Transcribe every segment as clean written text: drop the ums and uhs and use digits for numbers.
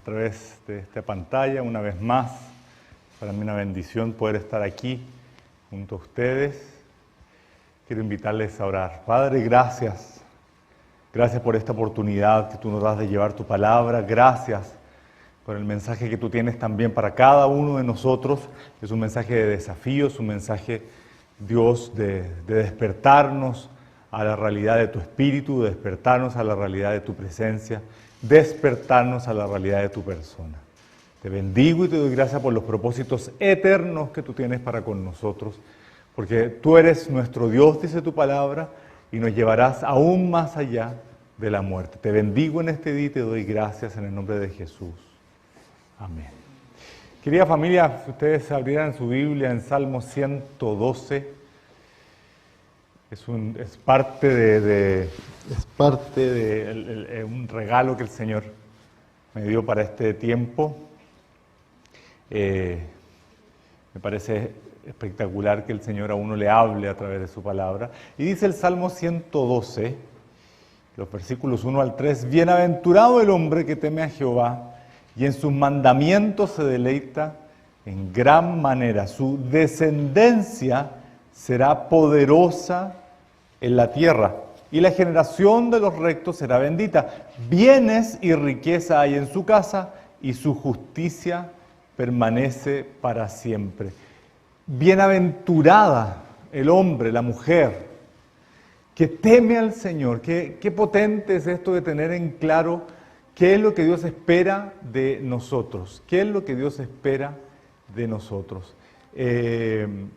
través de esta pantalla. Una vez más, para mí una bendición poder estar aquí junto a ustedes. Quiero invitarles a orar. Padre, gracias. Gracias por esta oportunidad que tú nos das de llevar tu palabra. Gracias por el mensaje que tú tienes también para cada uno de nosotros. Es un mensaje de desafío, es un mensaje, Dios, de despertarnos a la realidad de tu espíritu, de despertarnos a la realidad de tu presencia, despertarnos a la realidad de tu persona. Te bendigo y te doy gracias por los propósitos eternos que tú tienes para con nosotros, porque tú eres nuestro Dios, dice tu palabra, y nos llevarás aún más allá de la muerte. Te bendigo en este día y te doy gracias en el nombre de Jesús. Amén. Querida familia, si ustedes abrieran su Biblia en Salmo 112, es parte de un regalo que el Señor me dio para este tiempo. Me parece espectacular que el Señor a uno le hable a través de su palabra. Y dice el Salmo 112, los versículos 1 al 3, bienaventurado el hombre que teme a Jehová y en sus mandamientos se deleita en gran manera. Su descendencia será poderosa en la tierra y la generación de los rectos será bendita. Bienes y riqueza hay en su casa y su justicia permanece para siempre. Bienaventurada el hombre, la mujer, que teme al Señor. Qué potente es esto de tener en claro qué es lo que Dios espera de nosotros. ¿Qué es lo que Dios espera de nosotros? En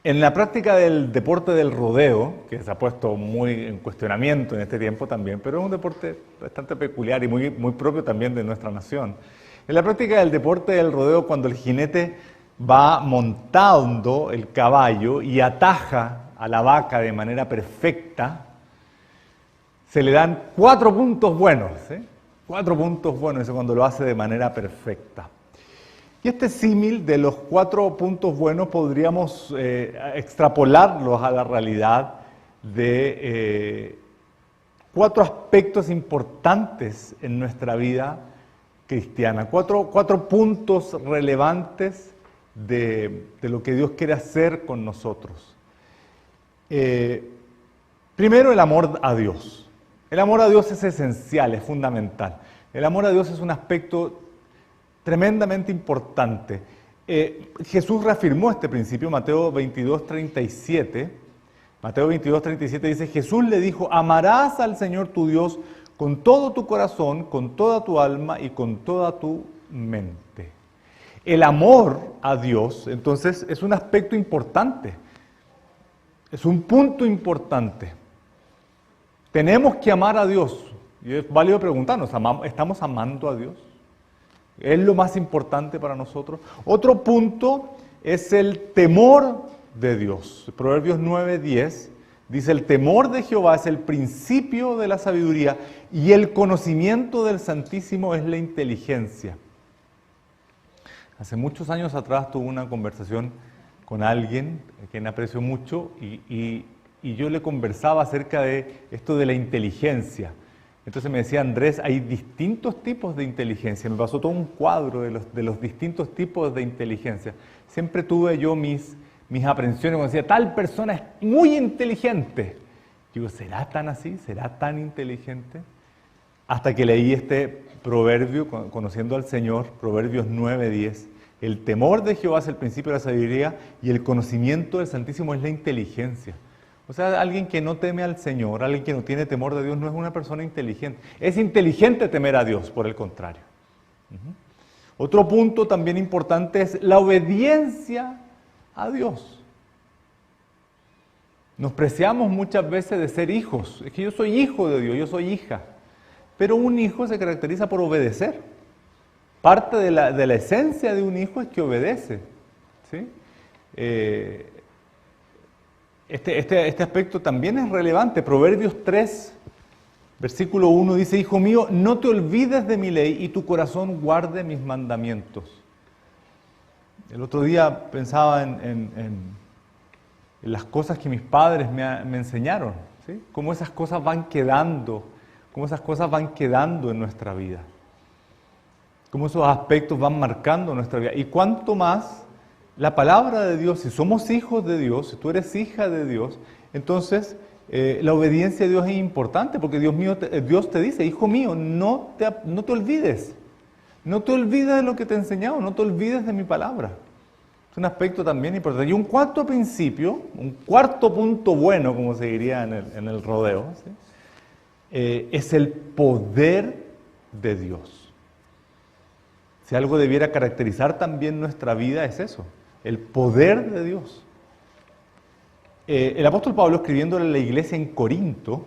la práctica del deporte del rodeo, que se ha puesto muy en cuestionamiento en este tiempo también, pero es un deporte bastante peculiar y muy propio también de nuestra nación. En la práctica del deporte del rodeo, cuando el jinete va montando el caballo y ataja a la vaca de manera perfecta, se le dan 4 puntos buenos, 4 puntos buenos, eso cuando lo hace de manera perfecta. Y este símil de los 4 puntos buenos podríamos extrapolarlos a la realidad de 4 aspectos importantes en nuestra vida cristiana, 4 puntos relevantes de lo que Dios quiere hacer con nosotros. Primero, el amor a Dios. El amor a Dios es esencial, es fundamental. El amor a Dios es un aspecto tremendamente importante. Jesús reafirmó este principio, Mateo 22:37. Mateo 22:37 dice, Jesús le dijo, amarás al Señor tu Dios con todo tu corazón, con toda tu alma y con toda tu mente. El amor a Dios, entonces, es un aspecto importante. Es un punto importante. Tenemos que amar a Dios. Y es válido preguntarnos, ¿estamos amando a Dios? ¿Es lo más importante para nosotros? Otro punto es el temor de Dios. Proverbios 9:10 dice, el temor de Jehová es el principio de la sabiduría y el conocimiento del Santísimo es la inteligencia. Hace muchos años atrás tuve una conversación con alguien a quien aprecio mucho y yo le conversaba acerca de esto de la inteligencia. Entonces me decía, Andrés, hay distintos tipos de inteligencia. Me pasó todo un cuadro de los distintos tipos de inteligencia. Siempre tuve yo mis aprensiones cuando decía, tal persona es muy inteligente. Digo, ¿será tan así? ¿Será tan inteligente? Hasta que leí este proverbio, conociendo al Señor, Proverbios 9:10. El temor de Jehová es el principio de la sabiduría y el conocimiento del Santísimo es la inteligencia. O sea, alguien que no teme al Señor, alguien que no tiene temor de Dios, no es una persona inteligente. Es inteligente temer a Dios, por el contrario. Otro punto también importante es la obediencia a Dios. Nos preciamos muchas veces de ser hijos. Es que yo soy hijo de Dios, yo soy hija. Pero un hijo se caracteriza por obedecer. Parte de la esencia de un hijo es que obedece. ¿Sí? Este aspecto también es relevante. Proverbios 3, versículo 1 dice, Hijo mío, no te olvides de mi ley y tu corazón guarde mis mandamientos. El otro día pensaba en las cosas que mis padres me enseñaron, ¿sí? Cómo esas cosas van quedando, cómo esas cosas van quedando en nuestra vida, cómo esos aspectos van marcando nuestra vida. Y cuánto más la palabra de Dios, si somos hijos de Dios, si tú eres hija de Dios, entonces la obediencia a Dios es importante, porque Dios te dice, hijo mío, no te olvides. No te olvides de lo que te he enseñado, no te olvides de mi palabra. Es un aspecto también importante. Y un cuarto principio, un cuarto punto bueno, como se diría en el rodeo, ¿sí? Es el poder de Dios. Si algo debiera caracterizar también nuestra vida es eso, el poder de Dios. El apóstol Pablo, escribiéndole a la iglesia en Corinto,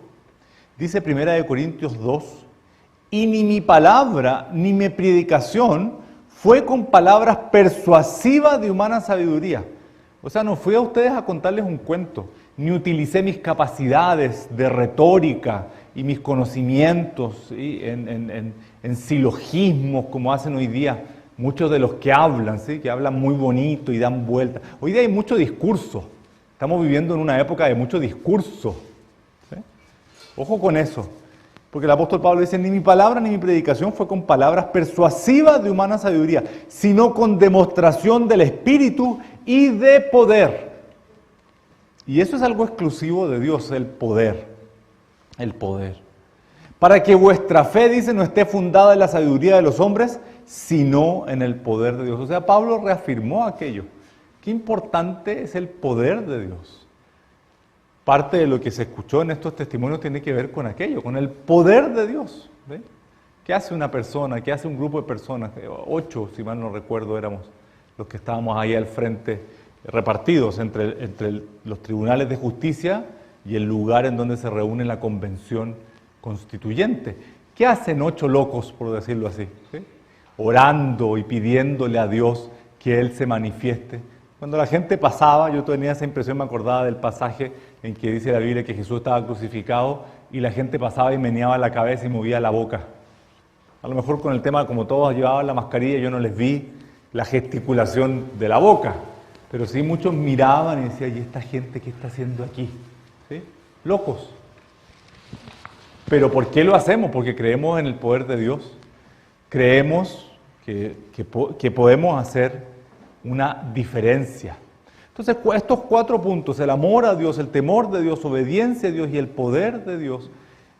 dice 1 Corintios 2, y ni mi palabra ni mi predicación fue con palabras persuasivas de humana sabiduría. O sea, no fui a ustedes a contarles un cuento, ni utilicé mis capacidades de retórica y mis conocimientos, ¿sí? en silogismos como hacen hoy día muchos de los que hablan, ¿sí? Que hablan muy bonito y dan vueltas. Hoy día hay mucho discurso, estamos viviendo en una época de mucho discurso, ¿sí? Ojo con eso. Porque el apóstol Pablo dice, ni mi palabra ni mi predicación fue con palabras persuasivas de humana sabiduría, sino con demostración del Espíritu y de poder. Y eso es algo exclusivo de Dios, el poder. El poder. Para que vuestra fe, dice, no esté fundada en la sabiduría de los hombres, sino en el poder de Dios. O sea, Pablo reafirmó aquello. Qué importante es el poder de Dios. Parte de lo que se escuchó en estos testimonios tiene que ver con aquello, con el poder de Dios. ¿Ve? ¿Qué hace una persona? ¿Qué hace un grupo de personas? 8, si mal no recuerdo, éramos los que estábamos ahí al frente, repartidos entre los tribunales de justicia y el lugar en donde se reúne la convención constituyente. ¿Qué hacen 8 locos, por decirlo así? ¿Sí? Orando y pidiéndole a Dios que Él se manifieste. Cuando la gente pasaba, yo tenía esa impresión, me acordaba del pasaje en que dice la Biblia que Jesús estaba crucificado y la gente pasaba y meneaba la cabeza y movía la boca. A lo mejor con el tema, como todos llevaban la mascarilla, yo no les vi la gesticulación de la boca, pero sí muchos miraban y decían, ¿y esta gente qué está haciendo aquí? ¿Sí? Locos. ¿Pero por qué lo hacemos? Porque creemos en el poder de Dios. Creemos que podemos hacer una diferencia. Entonces, estos 4 puntos, el amor a Dios, el temor de Dios, obediencia a Dios y el poder de Dios,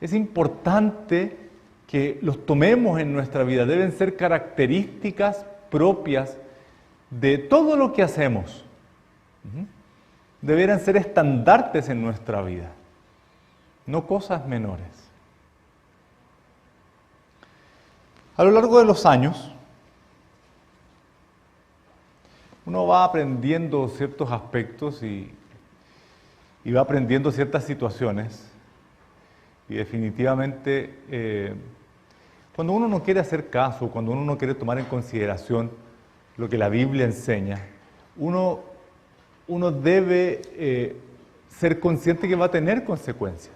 es importante que los tomemos en nuestra vida. Deben ser características propias de todo lo que hacemos. Deberán ser estandartes en nuestra vida, no cosas menores. A lo largo de los años, uno va aprendiendo ciertos aspectos y va aprendiendo ciertas situaciones. Y definitivamente, cuando uno no quiere hacer caso, cuando uno no quiere tomar en consideración lo que la Biblia enseña, uno debe ser consciente que va a tener consecuencias,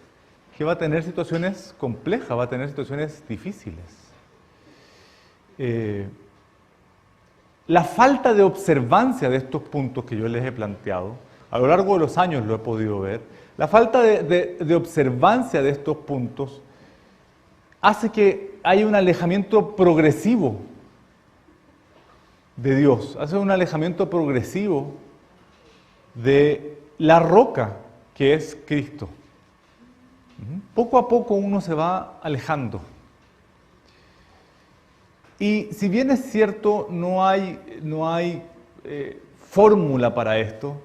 que va a tener situaciones complejas, va a tener situaciones difíciles. La falta de observancia de estos puntos que yo les he planteado, a lo largo de los años lo he podido ver, la falta de observancia de estos puntos hace que haya un alejamiento progresivo de Dios, hace un alejamiento progresivo de la roca que es Cristo. Poco a poco uno se va alejando. Y si bien es cierto, no hay fórmula para esto,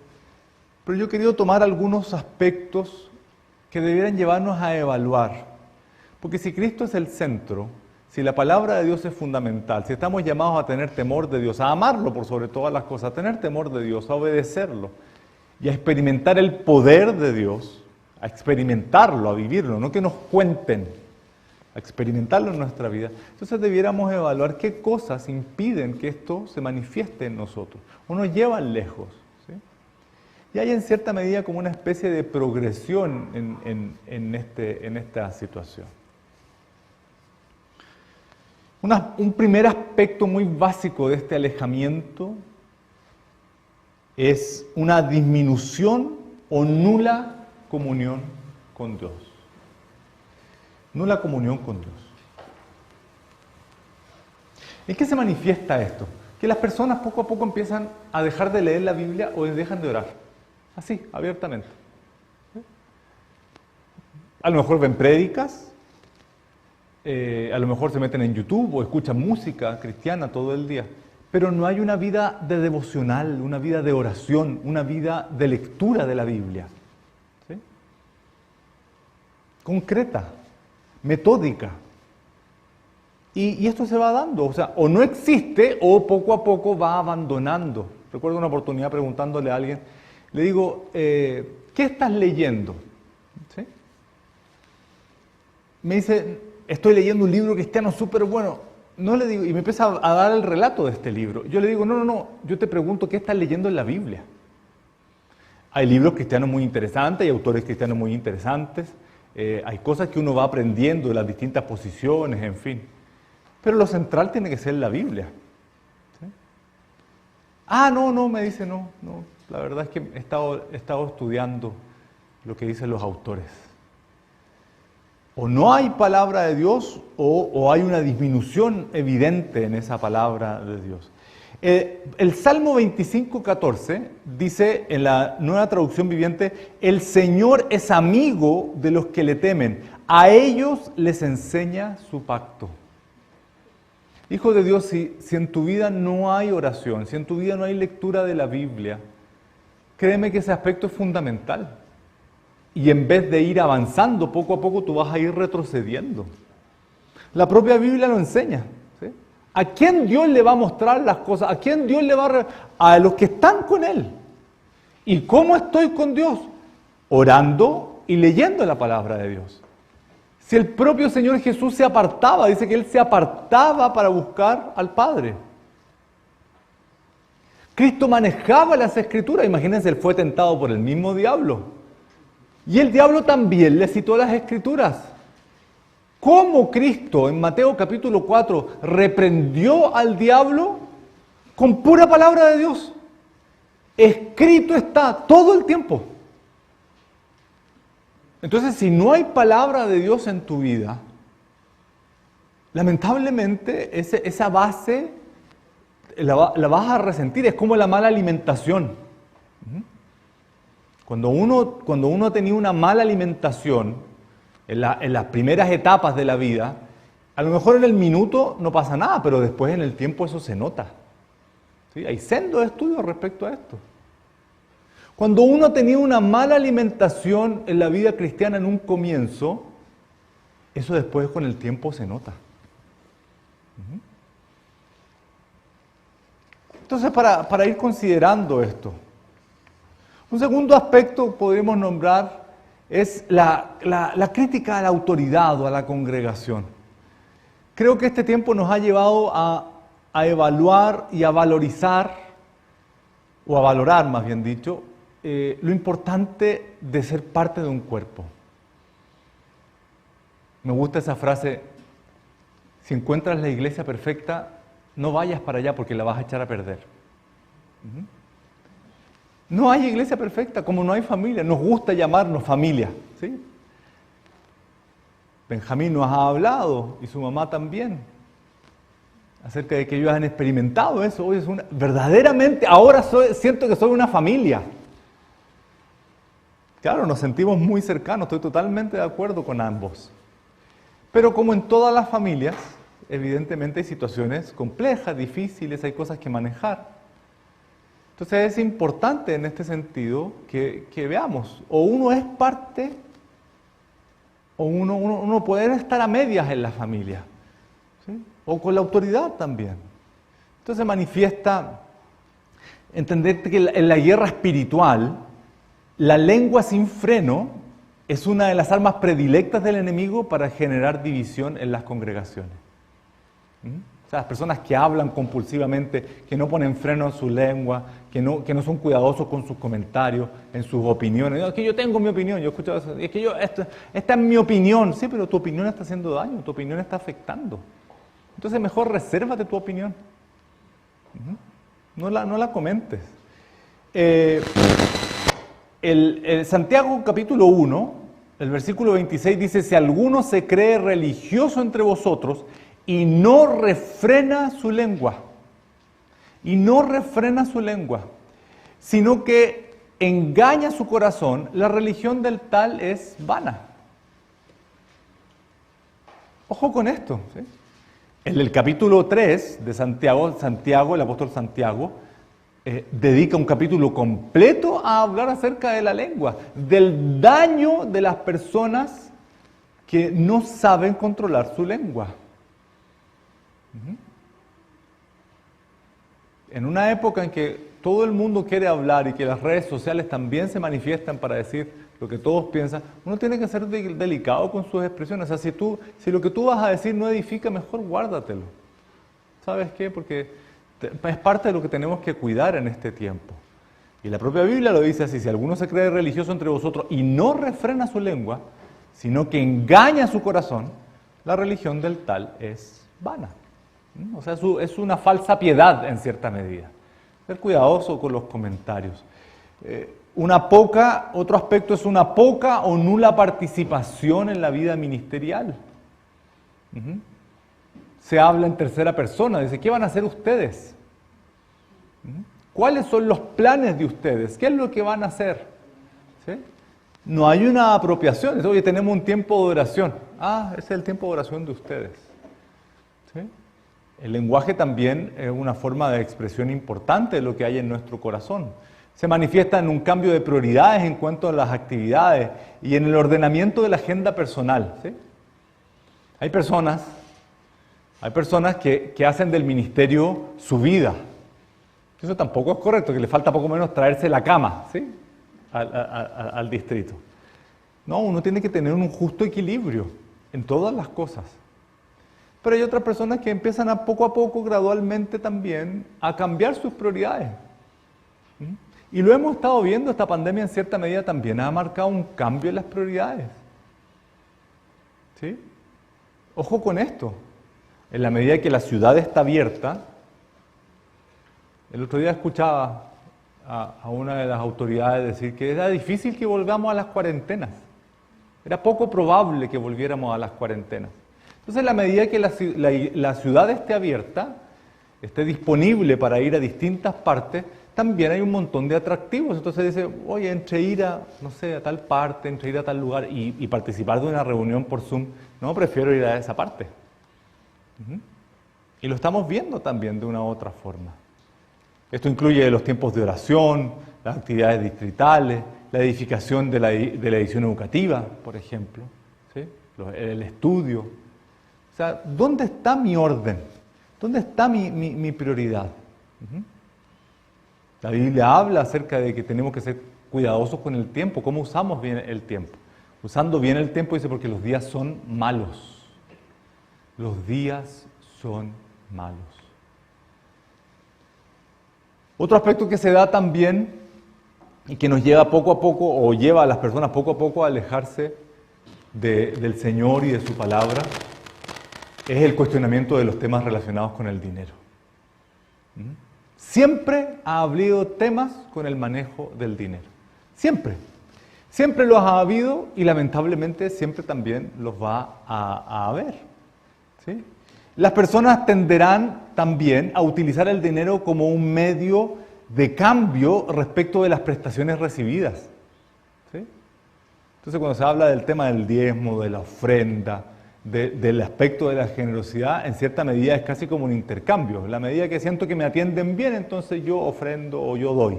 pero yo he querido tomar algunos aspectos que debieran llevarnos a evaluar. Porque si Cristo es el centro, si la palabra de Dios es fundamental, si estamos llamados a tener temor de Dios, a amarlo por sobre todas las cosas, a tener temor de Dios, a obedecerlo y a experimentar el poder de Dios, a experimentarlo, a vivirlo, no que nos cuenten, a experimentarlo en nuestra vida, entonces debiéramos evaluar qué cosas impiden que esto se manifieste en nosotros o nos llevan lejos. ¿Sí? Y hay en cierta medida como una especie de progresión en esta situación. Un primer aspecto muy básico de este alejamiento es una disminución o nula comunión con Dios. no la comunión con Dios. ¿En qué se manifiesta esto? Que las personas poco a poco empiezan a dejar de leer la Biblia o dejan de orar. Así, abiertamente. A lo mejor ven prédicas, a lo mejor se meten en YouTube o escuchan música cristiana todo el día, pero no hay una vida de devocional, una vida de oración, una vida de lectura de la Biblia. ¿Sí? Concreta, metódica. Y esto se va dando, o sea, o no existe o poco a poco va abandonando. Recuerdo una oportunidad preguntándole a alguien, le digo, ¿qué estás leyendo? ¿Sí? Me dice, estoy leyendo un libro cristiano súper bueno. No le digo, y me empieza a dar el relato de este libro. Yo le digo, no, yo te pregunto, ¿qué estás leyendo en la Biblia? Hay libros cristianos muy interesantes, hay autores cristianos muy interesantes, hay cosas que uno va aprendiendo de las distintas posiciones, en fin. Pero lo central tiene que ser la Biblia. ¿Sí? No, me dice, no, la verdad es que he estado estudiando lo que dicen los autores. O no hay palabra de Dios o hay una disminución evidente en esa palabra de Dios. El Salmo 25:14 dice en la Nueva Traducción Viviente, el Señor es amigo de los que le temen, a ellos les enseña su pacto. Hijo de Dios, si en tu vida no hay oración, si en tu vida no hay lectura de la Biblia, créeme que ese aspecto es fundamental. Y en vez de ir avanzando poco a poco, tú vas a ir retrocediendo. La propia Biblia lo enseña. ¿Sí? ¿A quién Dios le va a mostrar las cosas? ¿A quién Dios le va a los que están con Él? ¿Y cómo estoy con Dios? Orando y leyendo la palabra de Dios. Si el propio Señor Jesús se apartaba, dice que Él se apartaba para buscar al Padre. Cristo manejaba las Escrituras. Imagínense, Él fue tentado por el mismo diablo. Y el diablo también le citó las Escrituras. ¿Cómo Cristo en Mateo capítulo 4 reprendió al diablo? Con pura palabra de Dios. Escrito está todo el tiempo. Entonces, si no hay palabra de Dios en tu vida, lamentablemente esa base la vas a resentir. Es como la mala alimentación. Cuando uno ha tenido una mala alimentación en las primeras etapas de la vida, a lo mejor en el minuto no pasa nada, pero después en el tiempo eso se nota. ¿Sí? Hay sendos estudios respecto a esto. Cuando uno ha tenido una mala alimentación en la vida cristiana en un comienzo, eso después con el tiempo se nota. Entonces, para ir considerando esto, un segundo aspecto podríamos nombrar es la crítica a la autoridad o a la congregación. Creo que este tiempo nos ha llevado a evaluar y a valorizar, o a valorar más bien dicho, lo importante de ser parte de un cuerpo. Me gusta esa frase, si encuentras la iglesia perfecta, no vayas para allá porque la vas a echar a perder. No hay iglesia perfecta, como no hay familia. Nos gusta llamarnos familia. ¿Sí? Benjamín nos ha hablado, y su mamá también, acerca de que ellos han experimentado eso. Hoy verdaderamente, ahora siento que soy una familia. Claro, nos sentimos muy cercanos, estoy totalmente de acuerdo con ambos. Pero como en todas las familias, evidentemente hay situaciones complejas, difíciles, hay cosas que manejar. Entonces es importante en este sentido que veamos, o uno es parte, o uno puede estar a medias en la familia, ¿sí? O con la autoridad también. Entonces manifiesta, entender que en la guerra espiritual, la lengua sin freno es una de las armas predilectas del enemigo para generar división en las congregaciones. O sea, las personas que hablan compulsivamente, que no ponen freno en su lengua, que no son cuidadosos con sus comentarios, en sus opiniones. No, es que yo tengo mi opinión, yo he escuchado eso, es que esta es mi opinión. Sí, pero tu opinión está haciendo daño, tu opinión está afectando. Entonces mejor resérvate tu opinión. No la comentes. El Santiago capítulo 1, el versículo 26 dice, si alguno se cree religioso entre vosotros y no refrena su lengua, sino que engaña su corazón, la religión del tal es vana. Ojo con esto, ¿sí? En el capítulo 3 de Santiago, el apóstol Santiago, dedica un capítulo completo a hablar acerca de la lengua, del daño de las personas que no saben controlar su lengua. En una época en que todo el mundo quiere hablar y que las redes sociales también se manifiestan para decir lo que todos piensan, uno tiene que ser delicado con sus expresiones. O sea, si lo que tú vas a decir no edifica, mejor guárdatelo. ¿Sabes qué? Porque es parte de lo que tenemos que cuidar en este tiempo. Y la propia Biblia lo dice así, si alguno se cree religioso entre vosotros y no refrena su lengua, sino que engaña su corazón, la religión del tal es vana. O sea, es una falsa piedad en cierta medida. Ser cuidadoso con los comentarios. Otro aspecto es una poca o nula participación en la vida ministerial. Se habla en tercera persona, dice, ¿qué van a hacer ustedes? ¿Cuáles son los planes de ustedes? ¿Qué es lo que van a hacer? ¿Sí? No hay una apropiación. Dice, oye, tenemos un tiempo de oración. Ese es el tiempo de oración de ustedes. ¿Sí? El lenguaje también es una forma de expresión importante de lo que hay en nuestro corazón. Se manifiesta en un cambio de prioridades en cuanto a las actividades y en el ordenamiento de la agenda personal. ¿Sí? Hay personas que hacen del ministerio su vida. Eso tampoco es correcto, que le falta poco menos traerse la cama, ¿sí? al distrito. No, uno tiene que tener un justo equilibrio en todas las cosas. Pero hay otras personas que empiezan a poco, gradualmente también, a cambiar sus prioridades. Y lo hemos estado viendo, esta pandemia en cierta medida también ha marcado un cambio en las prioridades. ¿Sí? Ojo con esto. En la medida que la ciudad está abierta, el otro día escuchaba a una de las autoridades decir que era difícil que volvamos a las cuarentenas. Era poco probable que volviéramos a las cuarentenas. Entonces, en la medida que la ciudad esté abierta, esté disponible para ir a distintas partes, también hay un montón de atractivos. Entonces dice, oye, entre ir a, no sé, a tal parte, entre ir a tal lugar y participar de una reunión por Zoom, no, prefiero ir a esa parte. Y lo estamos viendo también de una u otra forma. Esto incluye los tiempos de oración, las actividades distritales, la edificación de la edición educativa, por ejemplo, ¿sí? El estudio. O sea, ¿dónde está mi orden? ¿Dónde está mi prioridad? La Biblia habla acerca de que tenemos que ser cuidadosos con el tiempo. ¿Cómo usamos bien el tiempo? Usando bien el tiempo, dice, porque los días son malos. Los días son malos. Otro aspecto que se da también y que nos lleva poco a poco, o lleva a las personas poco a poco a alejarse del Señor y de su palabra, es el cuestionamiento de los temas relacionados con el dinero. Siempre ha habido temas con el manejo del dinero. Siempre. Siempre los ha habido y lamentablemente siempre también los va a haber. ¿Sí? Las personas tenderán también a utilizar el dinero como un medio de cambio respecto de las prestaciones recibidas. ¿Sí? Entonces, cuando se habla del tema del diezmo, de la ofrenda, del aspecto de la generosidad, en cierta medida es casi como un intercambio. En la medida que siento que me atienden bien, entonces yo ofrendo o yo doy.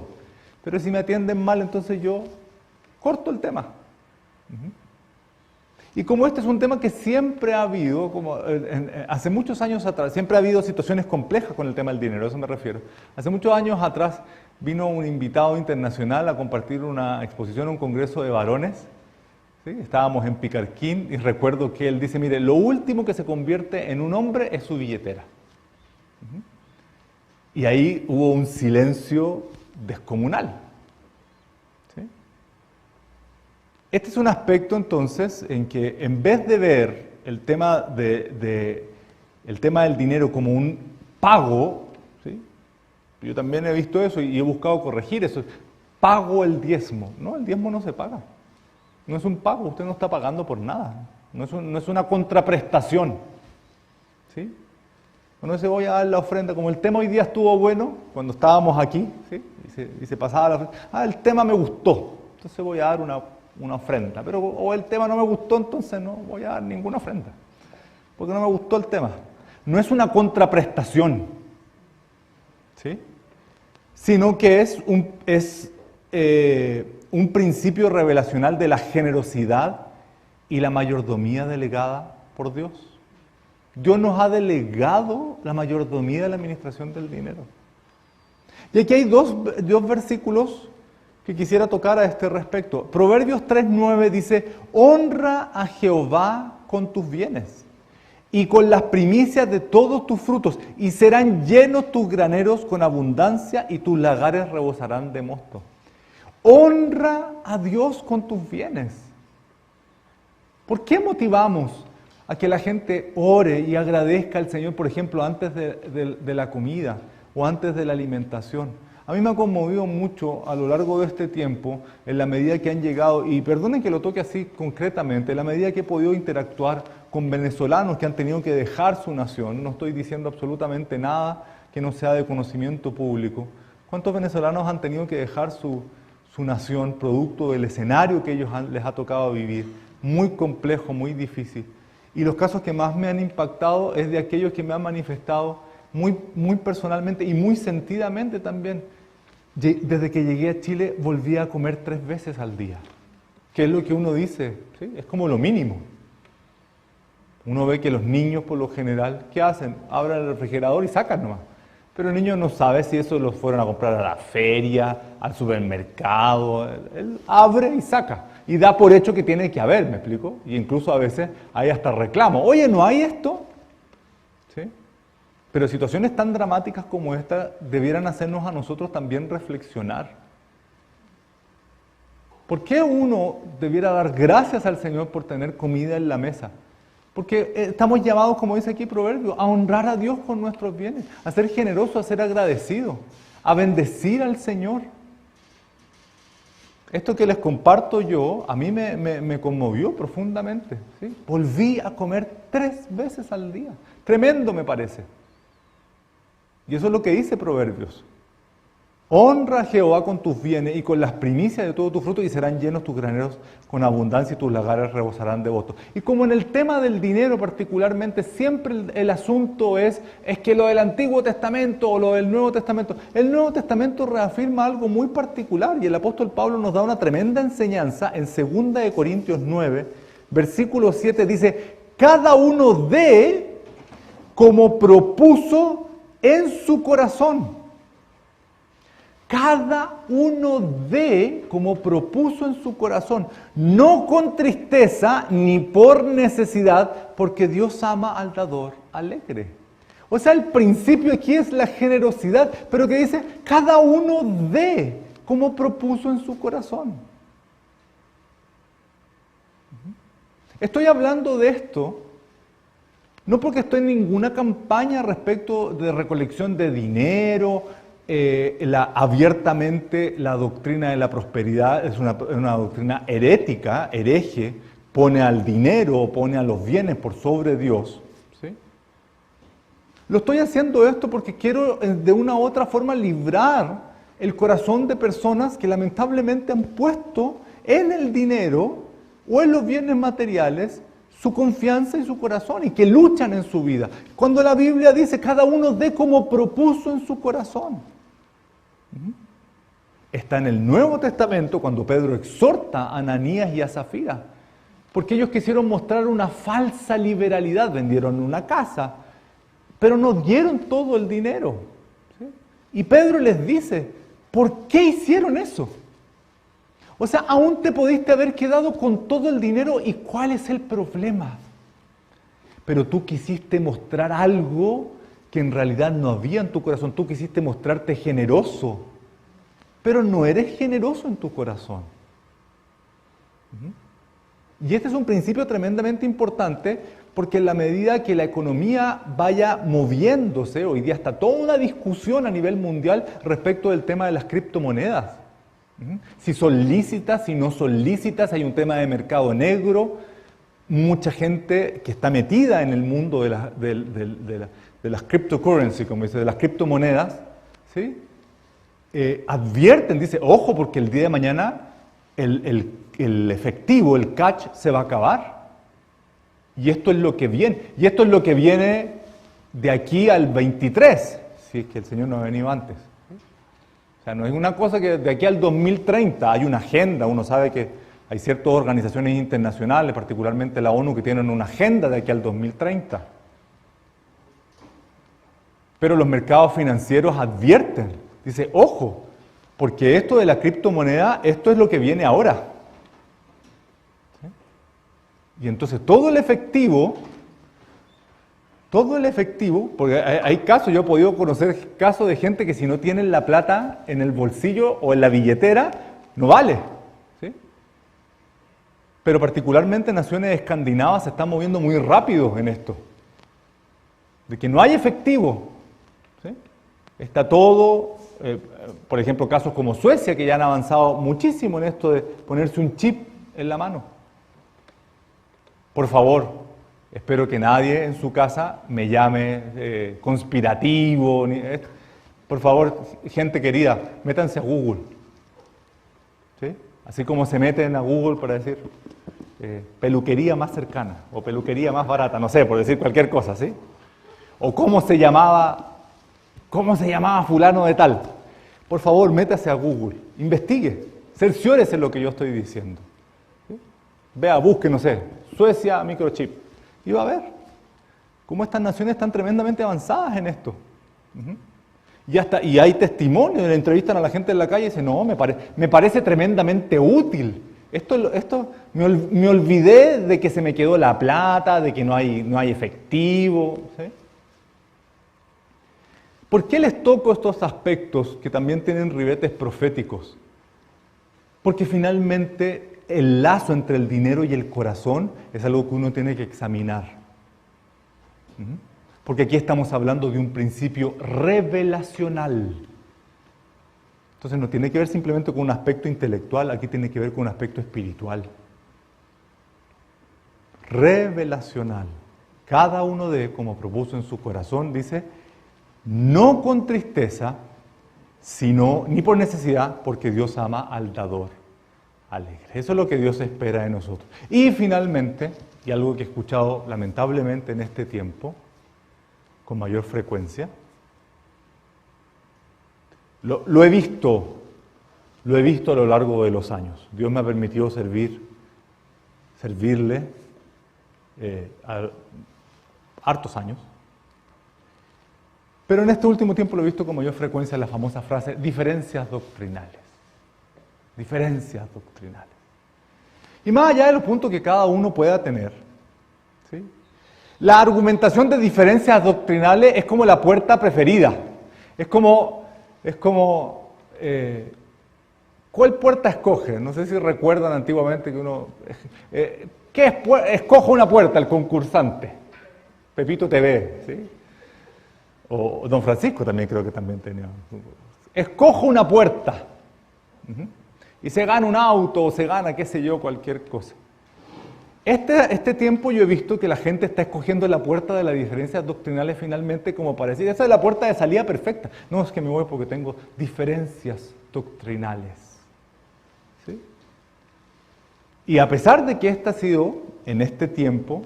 Pero si me atienden mal, entonces yo corto el tema. Y como este es un tema que siempre ha habido, hace muchos años atrás, siempre ha habido situaciones complejas con el tema del dinero, a eso me refiero. Hace muchos años atrás vino un invitado internacional a compartir una exposición, un congreso de varones. ¿Sí? Estábamos en Picarquín y recuerdo que él dice, mire, lo último que se convierte en un hombre es su billetera. Y ahí hubo un silencio descomunal. Este es un aspecto entonces en que en vez de ver el tema del dinero como un pago, ¿sí? Yo también he visto eso y he buscado corregir eso, pago el diezmo. No, el diezmo no se paga. No es un pago, usted no está pagando por nada. No es una contraprestación. ¿Sí? Uno dice, voy a dar la ofrenda. Como el tema hoy día estuvo bueno, cuando estábamos aquí, ¿sí? y se pasaba la ofrenda. El tema me gustó, entonces voy a dar una ofrenda. Pero o el tema no me gustó, entonces no voy a dar ninguna ofrenda. Porque no me gustó el tema. No es una contraprestación, ¿sí? Sino que es un principio revelacional de la generosidad y la mayordomía delegada por Dios. Dios nos ha delegado la mayordomía de la administración del dinero. Y aquí hay dos versículos que quisiera tocar a este respecto. Proverbios 3:9 dice, honra a Jehová con tus bienes y con las primicias de todos tus frutos, y serán llenos tus graneros con abundancia y tus lagares rebosarán de mosto. Honra a Dios con tus bienes. ¿Por qué motivamos a que la gente ore y agradezca al Señor, por ejemplo, antes de la comida o antes de la alimentación? A mí me ha conmovido mucho a lo largo de este tiempo, en la medida que han llegado, y perdonen que lo toque así concretamente, en la medida que he podido interactuar con venezolanos que han tenido que dejar su nación. No estoy diciendo absolutamente nada que no sea de conocimiento público. ¿Cuántos venezolanos han tenido que dejar su nación producto del escenario que les ha tocado vivir? Muy complejo, muy difícil. Y los casos que más me han impactado es de aquellos que me han manifestado muy personalmente y muy sentidamente también. Desde que llegué a Chile volví a comer 3 veces al día. ¿Qué es lo que uno dice? ¿Sí? Es como lo mínimo. Uno ve que los niños por lo general, ¿qué hacen? Abren el refrigerador y sacan nomás. Pero el niño no sabe si eso los fueron a comprar a la feria, al supermercado. Él abre y saca. Y da por hecho que tiene que haber, ¿me explico? Y incluso a veces hay hasta reclamo. Oye, ¿no hay esto? ¿Sí? Pero situaciones tan dramáticas como esta debieran hacernos a nosotros también reflexionar. ¿Por qué uno debiera dar gracias al Señor por tener comida en la mesa? Porque estamos llamados, como dice aquí Proverbio, a honrar a Dios con nuestros bienes, a ser generosos, a ser agradecidos, a bendecir al Señor. Esto que les comparto yo, a mí me conmovió profundamente, ¿sí? Volví a comer 3 veces al día. Tremendo me parece. Y eso es lo que dice Proverbios. Honra a Jehová con tus bienes y con las primicias de todo tu fruto, y serán llenos tus graneros con abundancia y tus lagares rebosarán de votos. Y como en el tema del dinero particularmente, siempre el asunto es que lo del Antiguo Testamento o lo del Nuevo Testamento. El Nuevo Testamento reafirma algo muy particular y el apóstol Pablo nos da una tremenda enseñanza en 2 Corintios 9, versículo 7, dice, cada uno dé como propuso en su corazón. Cada uno dé como propuso en su corazón, no con tristeza ni por necesidad, porque Dios ama al dador alegre. O sea, el principio aquí es la generosidad, pero que dice, cada uno dé como propuso en su corazón. Estoy hablando de esto no porque estoy en ninguna campaña respecto de recolección de dinero. Abiertamente la doctrina de la prosperidad es una doctrina herética, hereje, pone al dinero o pone a los bienes por sobre Dios. ¿Sí? Lo estoy haciendo esto porque quiero de una u otra forma librar el corazón de personas que lamentablemente han puesto en el dinero o en los bienes materiales su confianza y su corazón y que luchan en su vida. Cuando la Biblia dice cada uno dé como propuso en su corazón. Está en el Nuevo Testamento cuando Pedro exhorta a Ananías y a Zafira, porque ellos quisieron mostrar una falsa liberalidad, vendieron una casa, pero no dieron todo el dinero. ¿Sí? Y Pedro les dice, ¿por qué hicieron eso? O sea, aún te pudiste haber quedado con todo el dinero y ¿cuál es el problema? Pero tú quisiste mostrar algo que en realidad no había en tu corazón. Tú quisiste mostrarte generoso, pero no eres generoso en tu corazón. Y este es un principio tremendamente importante porque en la medida que la economía vaya moviéndose, hoy día está toda una discusión a nivel mundial respecto del tema de las criptomonedas. Si son lícitas, si no son lícitas, hay un tema de mercado negro, mucha gente que está metida en el mundo de las cryptocurrency, como dice, de las criptomonedas, ¿sí? Advierten, dice, ojo, porque el día de mañana el efectivo, el cash, se va a acabar. Y esto es lo que viene. Y esto es lo que viene de aquí al 23, si es que el Señor no ha venido antes. O sea, no es una cosa que de aquí al 2030 hay una agenda. Uno sabe que hay ciertas organizaciones internacionales, particularmente la ONU, que tienen una agenda de aquí al 2030. Pero los mercados financieros advierten, dice, ojo, porque esto de la criptomoneda, esto es lo que viene ahora. ¿Sí? Y entonces todo el efectivo, porque hay casos, yo he podido conocer casos de gente que si no tienen la plata en el bolsillo o en la billetera, no vale. ¿Sí? Pero particularmente naciones escandinavas se están moviendo muy rápido en esto, de que no hay efectivo. ¿Sí? Está todo, por ejemplo, casos como Suecia, que ya han avanzado muchísimo en esto de ponerse un chip en la mano. Por favor, espero que nadie en su casa me llame conspirativo. Por favor, gente querida, métanse a Google. ¿Sí? Así como se meten a Google para decir peluquería más cercana o peluquería más barata, no sé, por decir cualquier cosa, ¿sí? O cómo se llamaba fulano de tal. Por favor, métase a Google, investigue, cerciórese en lo que yo estoy diciendo. ¿Sí? Vea, busque, no sé, Suecia microchip. Y va a ver cómo estas naciones están tremendamente avanzadas en esto. Y hay testimonios, le entrevistan a la gente en la calle y dicen, no, me parece tremendamente útil. Esto me olvidé de que se me quedó la plata, de que no hay efectivo. ¿Sí? ¿Por qué les toco estos aspectos que también tienen ribetes proféticos? Porque finalmente el lazo entre el dinero y el corazón es algo que uno tiene que examinar. Porque aquí estamos hablando de un principio revelacional. Entonces no tiene que ver simplemente con un aspecto intelectual, aquí tiene que ver con un aspecto espiritual. Revelacional. Cada uno como propuso en su corazón, dice, no con tristeza, sino ni por necesidad, porque Dios ama al dador alegre. Eso es lo que Dios espera de nosotros. Y finalmente, y algo que he escuchado lamentablemente en este tiempo, con mayor frecuencia, lo he visto a lo largo de los años. Dios me ha permitido servirle hartos años. Pero en este último tiempo lo he visto con mayor frecuencia en la famosa frase, diferencias doctrinales. Diferencias doctrinales. Y más allá de los puntos que cada uno pueda tener, ¿sí? La argumentación de diferencias doctrinales es como la puerta preferida. Es como ¿cuál puerta escoge? No sé si recuerdan antiguamente que uno... escoge una puerta el concursante. Pepito TV, ¿sí? O Don Francisco también creo que también tenía. Escojo una puerta. Y se gana un auto o se gana, qué sé yo, cualquier cosa. Este tiempo yo he visto que la gente está escogiendo la puerta de las diferencias doctrinales finalmente como para decir, esa es la puerta de salida perfecta. No, es que me voy porque tengo diferencias doctrinales. ¿Sí? Y a pesar de que esta ha sido, en este tiempo,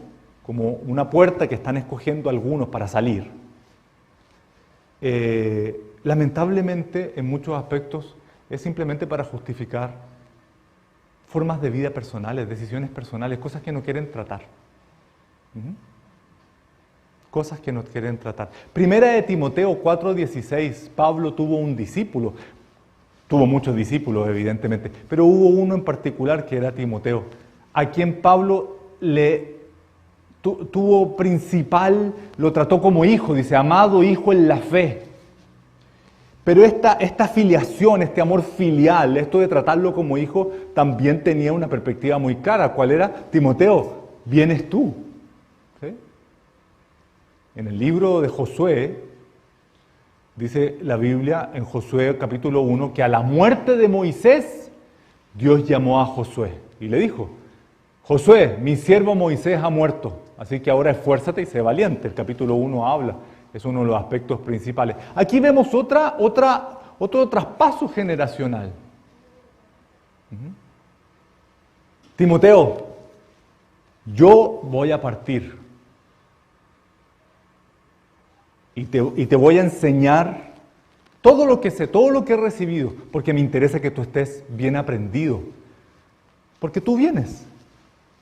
como una puerta que están escogiendo algunos para salir, lamentablemente en muchos aspectos es simplemente para justificar formas de vida personales, decisiones personales, cosas que no quieren tratar. Cosas que no quieren tratar. Primera de Timoteo 4:16, Pablo tuvo un discípulo, tuvo muchos discípulos evidentemente, pero hubo uno en particular que era Timoteo, a quien Pablo tuvo principal, lo trató como hijo, dice, amado hijo en la fe. Pero esta filiación, este amor filial, esto de tratarlo como hijo, también tenía una perspectiva muy clara. ¿Cuál era? Timoteo, vienes tú. ¿Sí? En el libro de Josué, dice la Biblia en Josué capítulo 1, que a la muerte de Moisés, Dios llamó a Josué y le dijo: Josué, mi siervo Moisés ha muerto, así que ahora esfuérzate y sé valiente. El capítulo 1 habla, es uno de los aspectos principales. Aquí vemos otro traspaso generacional. Timoteo, yo voy a partir y te voy a enseñar todo lo que sé, todo lo que he recibido, porque me interesa que tú estés bien aprendido, porque tú vienes.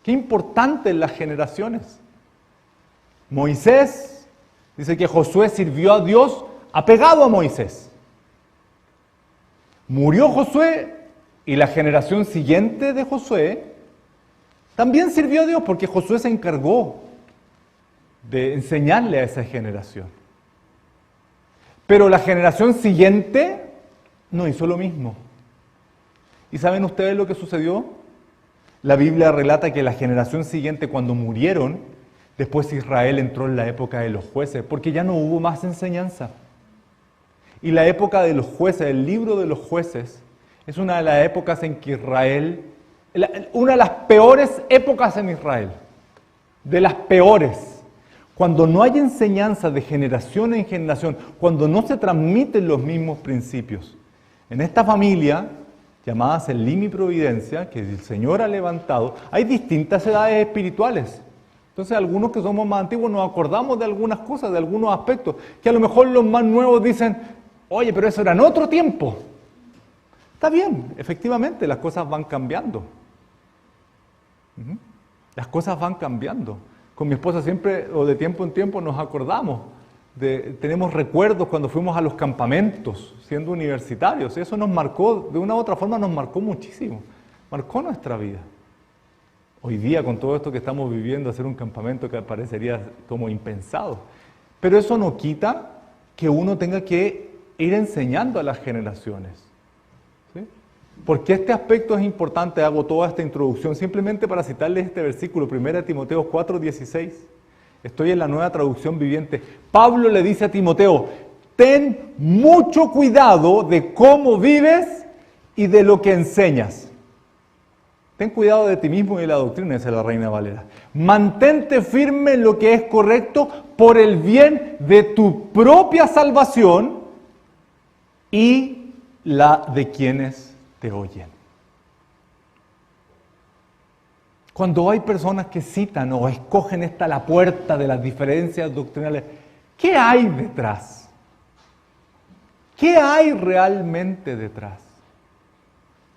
Qué importante en las generaciones. Moisés, dice que Josué sirvió a Dios apegado a Moisés. Murió Josué y la generación siguiente de Josué también sirvió a Dios, porque Josué se encargó de enseñarle a esa generación. Pero la generación siguiente no hizo lo mismo. ¿Y saben ustedes lo que sucedió? La Biblia relata que la generación siguiente, cuando murieron, después Israel entró en la época de los jueces, porque ya no hubo más enseñanza. Y la época de los jueces, el libro de los jueces, es una de las épocas en que Israel, una de las peores épocas en Israel, de las peores. Cuando no hay enseñanza de generación en generación, cuando no se transmiten los mismos principios. En esta familia, llamada Selim y Providencia, que el Señor ha levantado, hay distintas edades espirituales. Entonces, algunos que somos más antiguos nos acordamos de algunas cosas, de algunos aspectos, que a lo mejor los más nuevos dicen: oye, pero eso era en otro tiempo. Está bien, efectivamente, las cosas van cambiando. Las cosas van cambiando. Con mi esposa siempre, o de tiempo en tiempo, nos acordamos. Tenemos recuerdos cuando fuimos a los campamentos, siendo universitarios. Eso nos marcó, de una u otra forma nos marcó muchísimo. Marcó nuestra vida. Hoy día, con todo esto que estamos viviendo, hacer un campamento que parecería como impensado. Pero eso no quita que uno tenga que ir enseñando a las generaciones. ¿Sí? Porque este aspecto es importante. Hago toda esta introducción simplemente para citarles este versículo, 1 Timoteo 4:16. Estoy en la Nueva Traducción Viviente. Pablo le dice a Timoteo: ten mucho cuidado de cómo vives y de lo que enseñas. Ten cuidado de ti mismo y de la doctrina, dice la Reina Valera. Mantente firme en lo que es correcto por el bien de tu propia salvación y la de quienes te oyen. Cuando hay personas que citan o escogen la puerta de las diferencias doctrinales, ¿qué hay detrás? ¿Qué hay realmente detrás?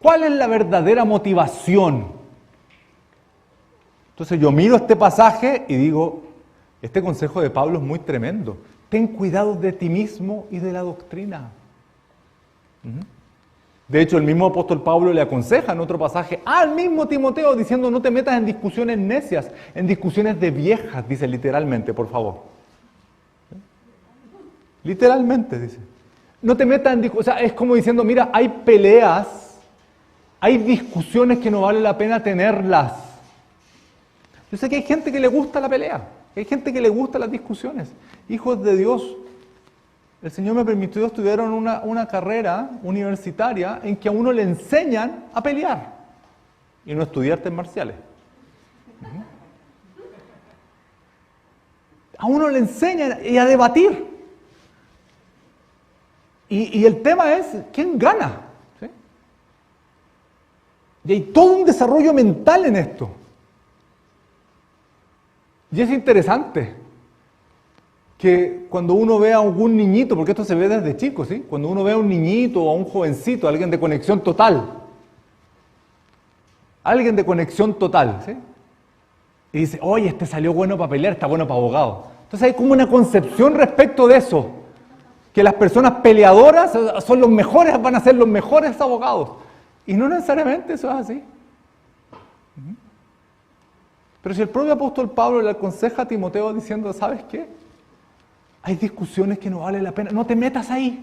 ¿Cuál es la verdadera motivación? Entonces yo miro este pasaje y digo, este consejo de Pablo es muy tremendo. Ten cuidado de ti mismo y de la doctrina. De hecho, el mismo apóstol Pablo le aconseja en otro pasaje al mismo Timoteo diciendo: no te metas en discusiones necias, en discusiones de viejas, dice literalmente, por favor. Literalmente dice. No te metas en discusiones, o sea, es como diciendo: mira, hay peleas, hay discusiones que no vale la pena tenerlas. Yo sé que hay gente que le gusta la pelea, hay gente que le gusta las discusiones. Hijos de Dios, el Señor me permitió estudiar en una carrera universitaria en que a uno le enseñan a pelear y no estudiar artes marciales. A uno le enseñan y a debatir. Y el tema es, ¿quién gana? ¿Sí? Y hay todo un desarrollo mental en esto. Y es interesante que cuando uno ve a algún niñito, porque esto se ve desde chico, ¿sí? Cuando uno ve a un niñito o a un jovencito, alguien de conexión total, ¿sí? Y dice: oye, este salió bueno para pelear, está bueno para abogado. Entonces hay como una concepción respecto de eso, que las personas peleadoras son los mejores, van a ser los mejores abogados. Y no necesariamente eso es así. Pero si el propio apóstol Pablo le aconseja a Timoteo diciendo: ¿sabes qué? Hay discusiones que no vale la pena, no te metas ahí.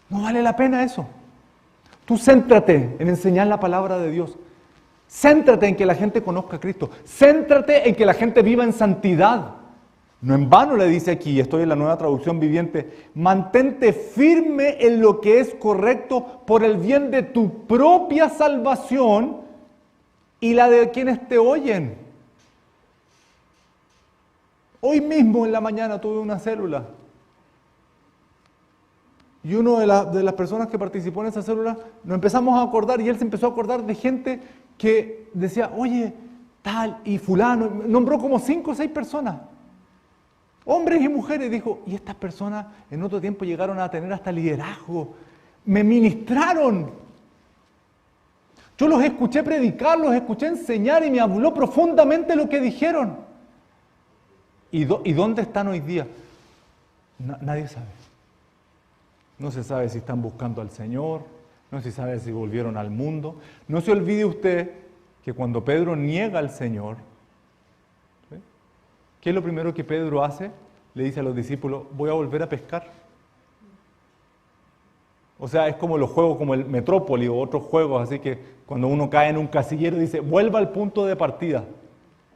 No vale la pena eso. Tú céntrate en enseñar la palabra de Dios. Céntrate en que la gente conozca a Cristo. Céntrate en que la gente viva en santidad. No en vano le dice aquí, estoy en la Nueva Traducción Viviente, mantente firme en lo que es correcto por el bien de tu propia salvación y la de quienes te oyen. Hoy mismo en la mañana tuve una célula y uno de las personas que participó en esa célula nos empezamos a acordar y él se empezó a acordar de gente que decía, oye, tal y fulano, nombró como 5 o 6 personas. Hombres y mujeres, dijo, y estas personas en otro tiempo llegaron a tener hasta liderazgo, me ministraron. Yo los escuché predicar, los escuché enseñar y me habló profundamente lo que dijeron. ¿Y dónde están hoy día? Nadie sabe. No se sabe si están buscando al Señor, no se sabe si volvieron al mundo. No se olvide usted que cuando Pedro niega al Señor, ¿sí?, ¿qué es lo primero que Pedro hace? Le dice a los discípulos, voy a volver a pescar. O sea, es como los juegos, como el Metrópoli o otros juegos, así que cuando uno cae en un casillero dice, vuelva al punto de partida.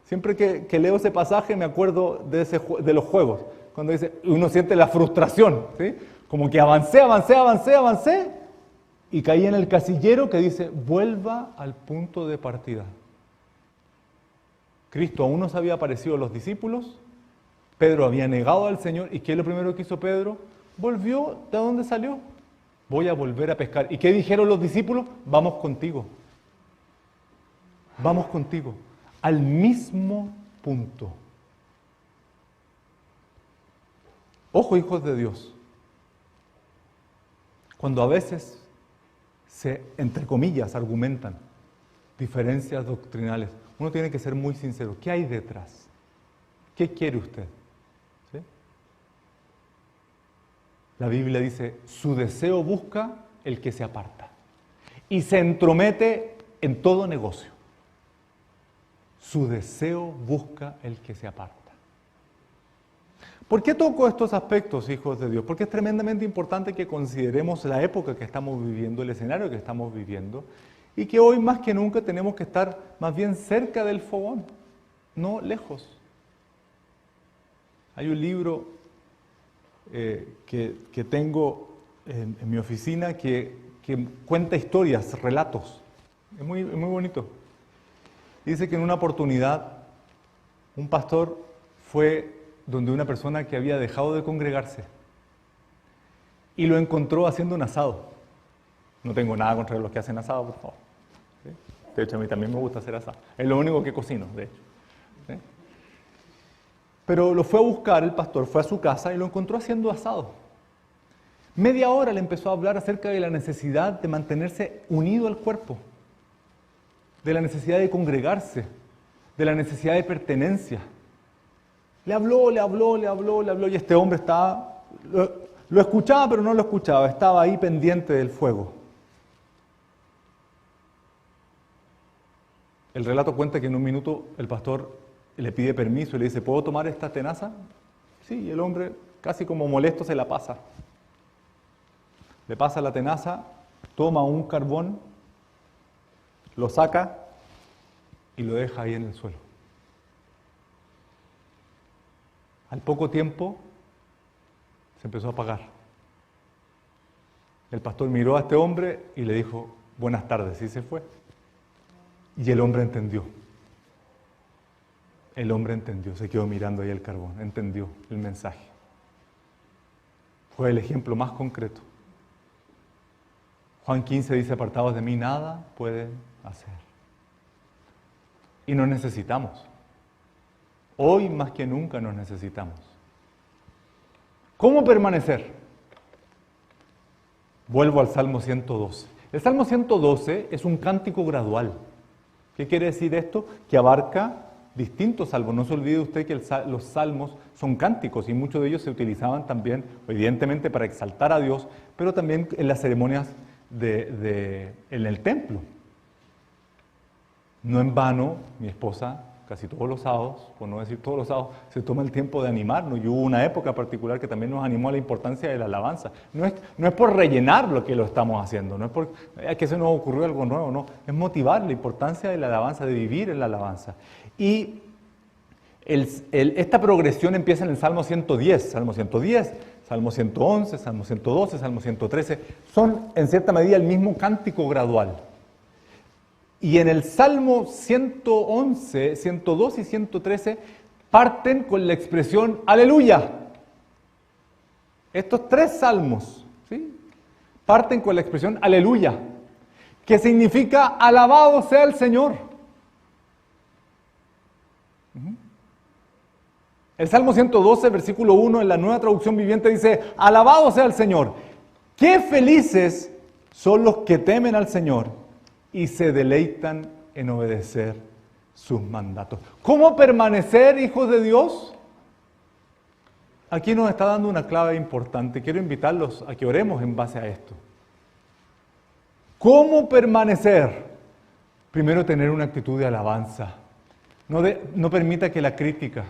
Siempre que leo ese pasaje me acuerdo de los juegos, cuando dice, uno siente la frustración, ¿sí? Como que avancé, y caí en el casillero que dice, vuelva al punto de partida. Cristo aún no se había aparecido a los discípulos, Pedro había negado al Señor, ¿y qué es lo primero que hizo Pedro? Volvió de donde salió. Voy a volver a pescar. ¿Y qué dijeron los discípulos? Vamos contigo. Vamos contigo. Al mismo punto. Ojo, hijos de Dios. Cuando a veces se, entre comillas, argumentan diferencias doctrinales, uno tiene que ser muy sincero. ¿Qué hay detrás? ¿Qué quiere usted? ¿Sí? La Biblia dice, su deseo busca el que se aparta y se entromete en todo negocio. Su deseo busca el que se aparta. ¿Por qué toco estos aspectos, hijos de Dios? Porque es tremendamente importante que consideremos la época que estamos viviendo, el escenario que estamos viviendo, y que hoy más que nunca tenemos que estar más bien cerca del fogón, no lejos. Hay un libro que tengo en mi oficina que cuenta historias, relatos. Es muy bonito. Dice que en una oportunidad un pastor fue donde una persona que había dejado de congregarse y lo encontró haciendo un asado. No tengo nada contra los que hacen asado, por favor. ¿Sí? De hecho, a mí también me gusta hacer asado. Es lo único que cocino, de hecho. ¿Sí? Pero lo fue a buscar el pastor, fue a su casa y lo encontró haciendo asado. Media hora le empezó a hablar acerca de la necesidad de mantenerse unido al cuerpo, de la necesidad de congregarse, de la necesidad de pertenencia. Le habló, y este hombre estaba, lo escuchaba pero no lo escuchaba, estaba ahí pendiente del fuego. El relato cuenta que en un minuto el pastor le pide permiso y le dice, ¿puedo tomar esta tenaza? Sí, y el hombre casi como molesto se la pasa. Le pasa la tenaza, toma un carbón, lo saca y lo deja ahí en el suelo. Al poco tiempo se empezó a apagar. El pastor miró a este hombre y le dijo, buenas tardes, y se fue. Y el hombre entendió. El hombre entendió, se quedó mirando ahí el carbón, entendió el mensaje. Fue el ejemplo más concreto. Juan 15 dice, apartados de mí nada pueden hacer. Y nos necesitamos. Hoy más que nunca nos necesitamos. ¿Cómo permanecer? Vuelvo al Salmo 112. El Salmo 112 es un cántico gradual. ¿Qué quiere decir esto? Que abarca distintos salmos. No se olvide usted que los salmos son cánticos y muchos de ellos se utilizaban también, evidentemente, para exaltar a Dios, pero también en las ceremonias en el templo. No en vano, mi esposa, casi todos los sábados, por no decir todos los sábados, se toma el tiempo de animarnos. Y hubo una época particular que también nos animó a la importancia de la alabanza. No es por rellenar lo que lo estamos haciendo, no es por que se nos ocurrió algo nuevo, no. Es motivar la importancia de la alabanza, de vivir en la alabanza. Y Esta progresión empieza en el Salmo 110, Salmo 110, Salmo 111, Salmo 112, Salmo 113. Son, en cierta medida, el mismo cántico gradual. Y en el Salmo 111, 102 y 113 parten con la expresión aleluya. Estos tres salmos, ¿sí?, parten con la expresión aleluya, que significa alabado sea el Señor. El Salmo 112, versículo 1, en la Nueva Traducción Viviente dice, alabado sea el Señor. Qué felices son los que temen al Señor y se deleitan en obedecer sus mandatos. ¿Cómo permanecer hijos de Dios? Aquí nos está dando una clave importante. Quiero invitarlos a que oremos en base a esto. ¿Cómo permanecer? Primero, tener una actitud de alabanza. No permita que la crítica,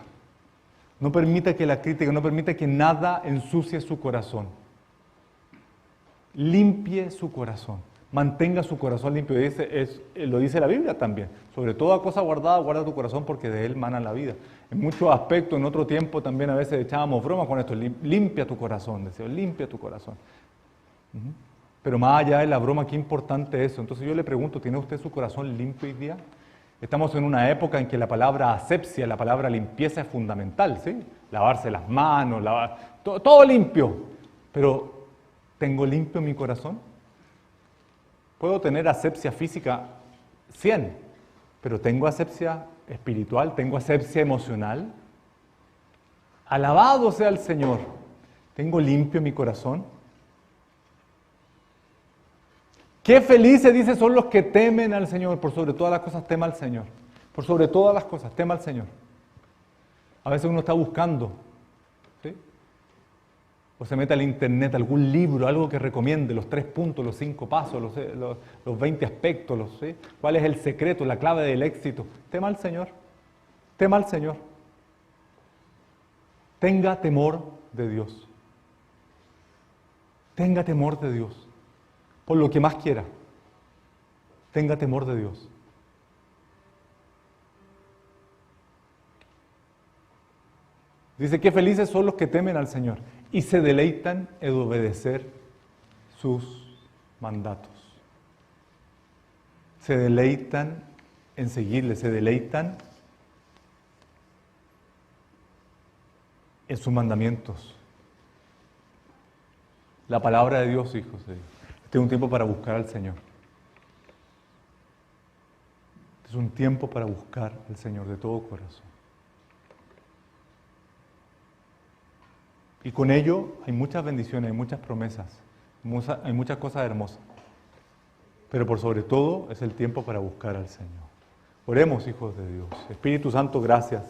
no permita que nada ensucie su corazón. Limpie su corazón. Mantenga su corazón limpio. Lo dice la Biblia también. Sobre toda cosa guardada, guarda tu corazón porque de él mana la vida. En muchos aspectos, en otro tiempo también a veces echábamos bromas con esto. Limpia tu corazón, decía, limpia tu corazón. Pero más allá de la broma, qué importante es eso. Entonces yo le pregunto, ¿tiene usted su corazón limpio hoy día? Estamos en una época en que la palabra asepsia, la palabra limpieza es fundamental, ¿sí? Lavarse las manos, todo limpio. Pero, ¿tengo limpio mi corazón? Puedo tener asepsia física 100, pero ¿tengo asepsia espiritual? ¿Tengo asepsia emocional? Alabado sea el Señor. ¿Tengo limpio mi corazón? Qué felices, dice, son los que temen al Señor. Por sobre todas las cosas, tema al Señor. Por sobre todas las cosas, tema al Señor. A veces uno está buscando, ¿sí?, o se mete al internet algún libro, algo que recomiende, los 3 puntos, los 5 pasos, los 20 aspectos, ¿sí?, cuál es el secreto, la clave del éxito. Tema al Señor. Tema al Señor. Tenga temor de Dios. Tenga temor de Dios. Por lo que más quiera, tenga temor de Dios. Dice, qué felices son los que temen al Señor y se deleitan en obedecer sus mandatos. Se deleitan en seguirle, se deleitan en sus mandamientos. La palabra de Dios, hijos de Dios. Este es un tiempo para buscar al Señor. Este es un tiempo para buscar al Señor de todo corazón. Y con ello hay muchas bendiciones, hay muchas promesas, hay muchas cosas hermosas. Pero por sobre todo es el tiempo para buscar al Señor. Oremos, hijos de Dios. Espíritu Santo, gracias.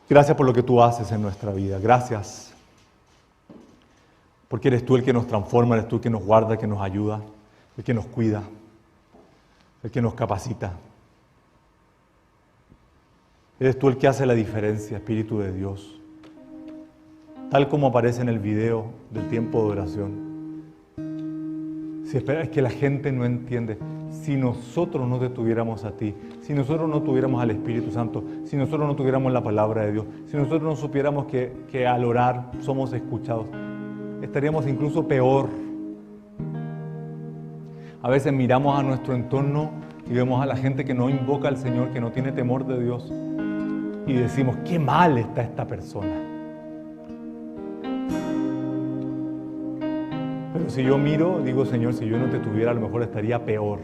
Gracias por lo que tú haces en nuestra vida. Gracias. Porque eres tú el que nos transforma, eres tú el que nos guarda, el que nos ayuda, el que nos cuida, el que nos capacita. Eres tú el que hace la diferencia, Espíritu de Dios. Tal como aparece en el video del tiempo de oración. Si esperas que la gente no entiende, si nosotros no te tuviéramos a ti, si nosotros no tuviéramos al Espíritu Santo, si nosotros no tuviéramos la palabra de Dios, si nosotros no supiéramos que al orar somos escuchados, estaríamos incluso peor. A veces miramos a nuestro entorno y vemos a la gente que no invoca al Señor, que no tiene temor de Dios, y decimos, qué mal está esta persona. Pero si yo miro, digo, Señor, si yo no te tuviera, a lo mejor estaría peor.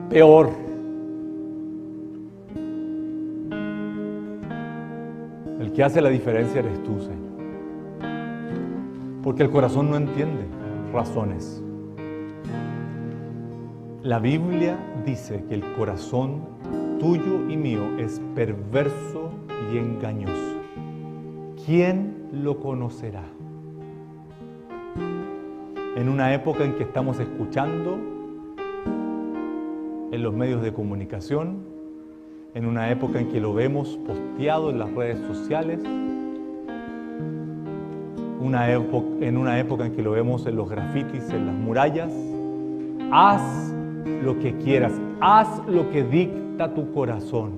Peor. El que hace la diferencia eres tú, Señor. Porque el corazón no entiende razones. La Biblia dice que el corazón tuyo y mío es perverso y engañoso. ¿Quién lo conocerá? En una época en que estamos escuchando en los medios de comunicación, en una época en que lo vemos posteado en las redes sociales, en una época en que lo vemos en los grafitis, en las murallas, haz lo que quieras, haz lo que dicte dicta tu corazón.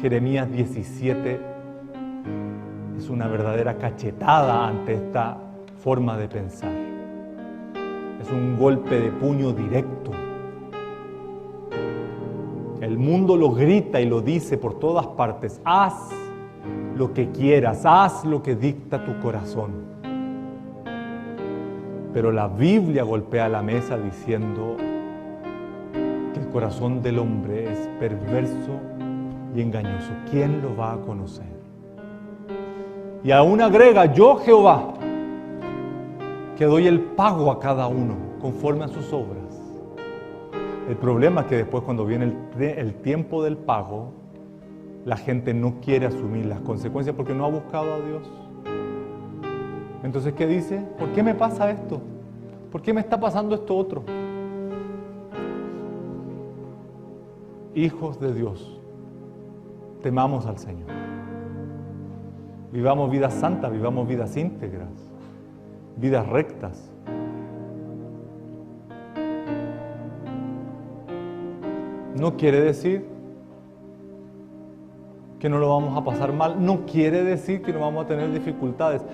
Jeremías 17 es una verdadera cachetada ante esta forma de pensar. Es un golpe de puño directo. El mundo lo grita y lo dice por todas partes. Haz lo que quieras, haz lo que dicta tu corazón. Pero la Biblia golpea la mesa diciendo que el corazón del hombre es perverso y engañoso. ¿Quién lo va a conocer? Y aún agrega, yo Jehová, que doy el pago a cada uno conforme a sus obras. El problema es que después, cuando viene el tiempo del pago, la gente no quiere asumir las consecuencias porque no ha buscado a Dios. Entonces, ¿qué dice? ¿Por qué me pasa esto? ¿Por qué me está pasando esto otro? Hijos de Dios, temamos al Señor. Vivamos vidas santas, vivamos vidas íntegras, vidas rectas. No quiere decir que no lo vamos a pasar mal, no quiere decir que no vamos a tener dificultades.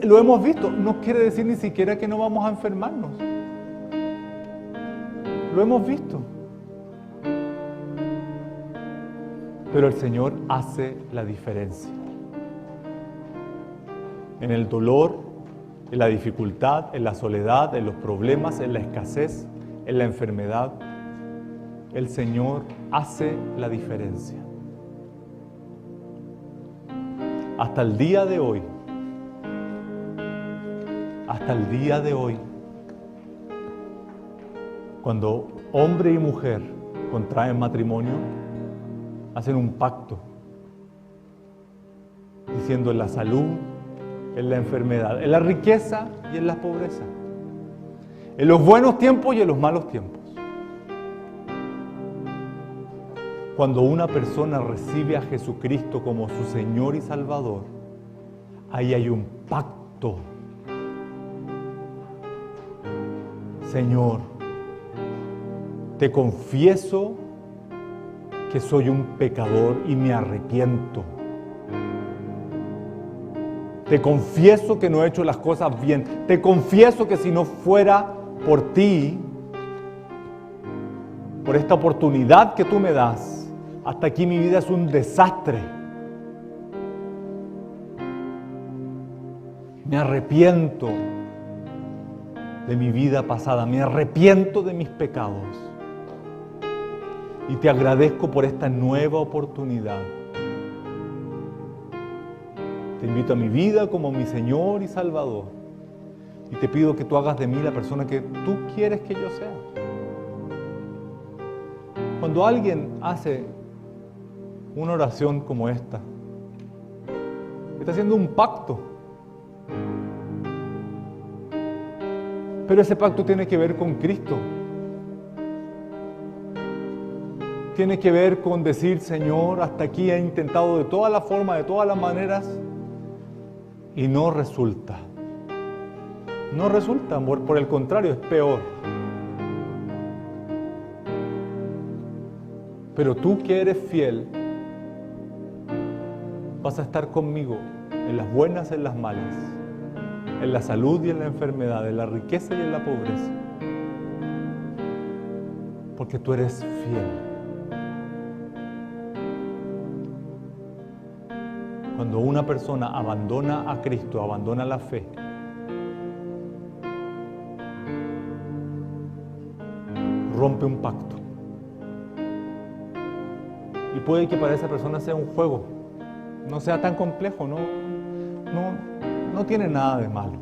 Lo hemos visto, no quiere decir ni siquiera que no vamos a enfermarnos. Lo hemos visto. Pero el Señor hace la diferencia. En el dolor, en la dificultad, en la soledad, en los problemas, en la escasez, en la enfermedad, el Señor hace la diferencia. Hasta el día de hoy, cuando hombre y mujer contraen matrimonio, hacen un pacto, diciendo en la salud, en la enfermedad, en la riqueza y en la pobreza, en los buenos tiempos y en los malos tiempos. Cuando una persona recibe a Jesucristo como su Señor y Salvador, ahí hay un pacto. Señor, te confieso que soy un pecador y me arrepiento. Te confieso que no he hecho las cosas bien. Te confieso que si no fuera por ti, por esta oportunidad que tú me das, hasta aquí mi vida es un desastre. Me arrepiento de mi vida pasada, me arrepiento de mis pecados. Y te agradezco por esta nueva oportunidad. Te invito a mi vida como mi Señor y Salvador. Y te pido que tú hagas de mí la persona que tú quieres que yo sea. Cuando alguien hace una oración como esta, está haciendo un pacto. Pero ese pacto tiene que ver con Cristo. Tiene que ver con decir, Señor, hasta aquí he intentado de todas las formas, de todas las maneras, y no resulta. No resulta, por el contrario, es peor. Pero tú que eres fiel, vas a estar conmigo en las buenas y en las malas, en la salud y en la enfermedad, en la riqueza y en la pobreza. Porque tú eres fiel. Cuando una persona abandona a Cristo, abandona la fe, rompe un pacto. Y puede que para esa persona sea un juego, no sea tan complejo, no tiene nada de malo.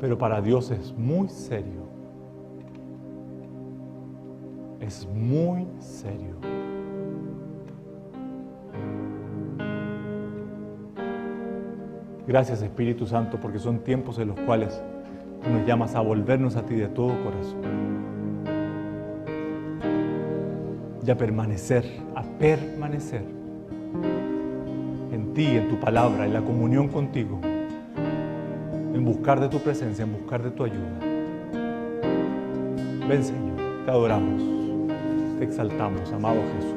Pero para Dios es muy serio. Es muy serio. Gracias, Espíritu Santo, porque son tiempos en los cuales tú nos llamas a volvernos a ti de todo corazón. Y a permanecer en ti, en tu palabra, en la comunión contigo, en buscar de tu presencia, en buscar de tu ayuda. Ven, Señor, te adoramos, te exaltamos, amado Jesús.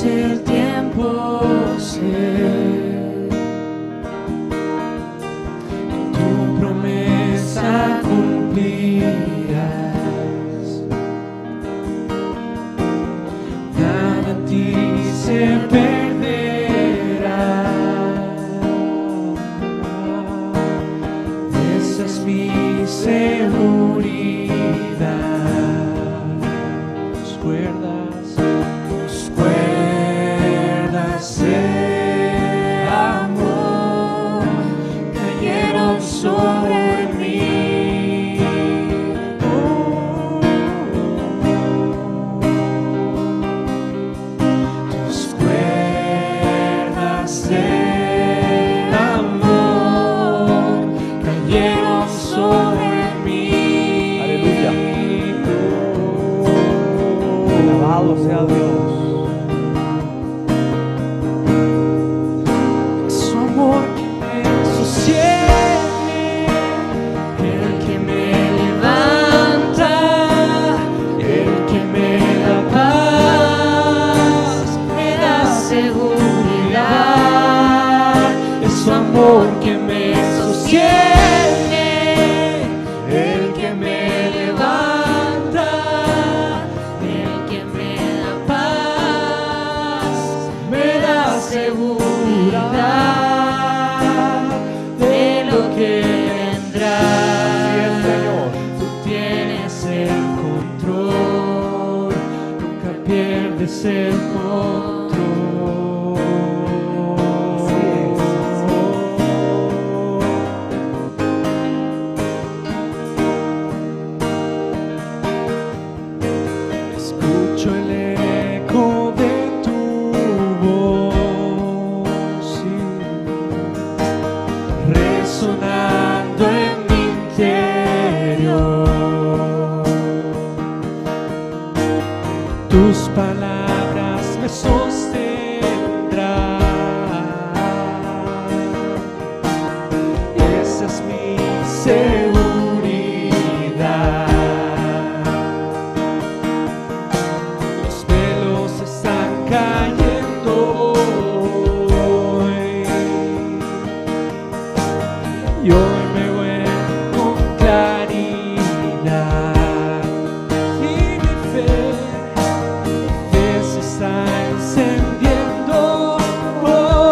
El tiempo sé que tu promesa cumplirás. Nada en ti se perderá. Esa es mi seguridad. Tus cuerdas de amor cayeron sobre mí. Tus cuerdas de amor cayeron sobre mí. Aleluya. Alabado sea Dios. Que me sostiene, el que me levanta, el que me da paz, me da seguridad de lo que vendrá. Señor. Tú tienes el control, nunca pierdes el control. Resonando en mi interior, tus palabras me sostendrán. Esa es mi seguridad. Los velos están cayendo. Y hoy me veo con claridad y mi fe se está encendiendo hoy.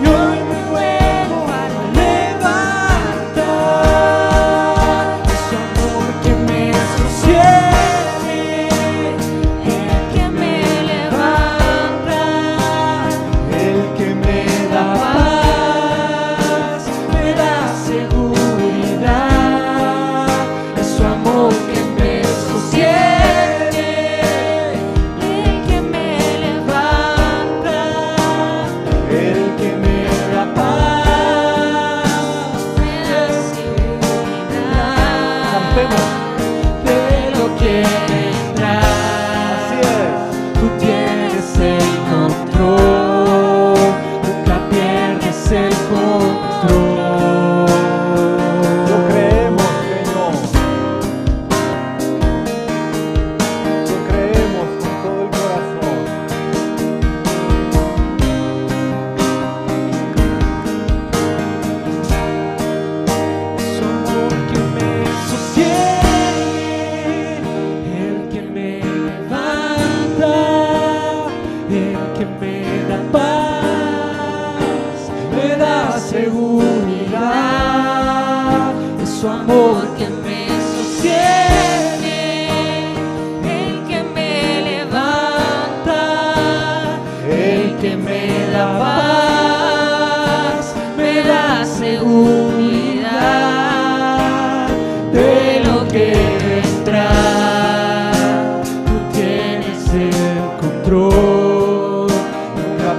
Y hoy me vuelvo a levantar. Es su amor que me sostiene, el que me levanta, el que me da paz, me da seguridad. Es su amor que me sostiene, el que me levanta, el que me da paz, me da seguridad Cantemos. de lo que vendrá. Así es. Tú tienes el control, nunca pierdes el control. Lo creemos, Señor. Lo creemos con todo el corazón. Su amor que me sostiene, el que me levanta, el que me da paz, me da seguridad. Es su amor que me sostiene, el que me levanta, el que me da paz, me da seguridad de lo que vendrá.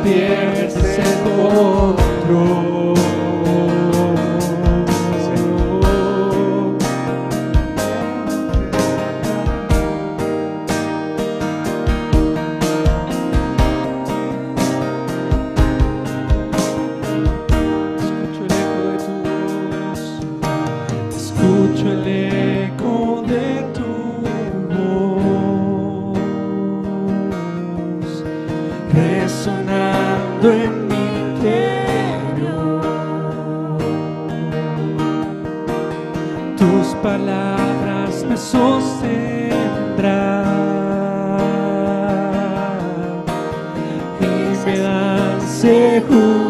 pierdes el control. Escucho el eco de tu voz resonando en mi interior. Tus palabras me sostendrán y me dan seguridad.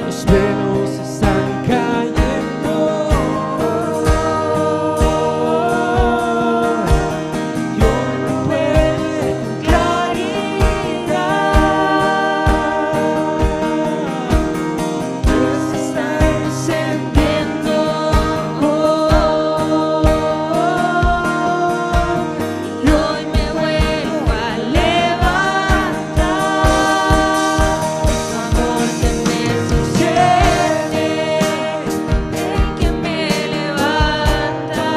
Los velos están cayendo y hoy me puede con claridad. Dios está encendiendo y hoy me vuelvo a levantar. Tu amor que me sostiene, el que me levanta,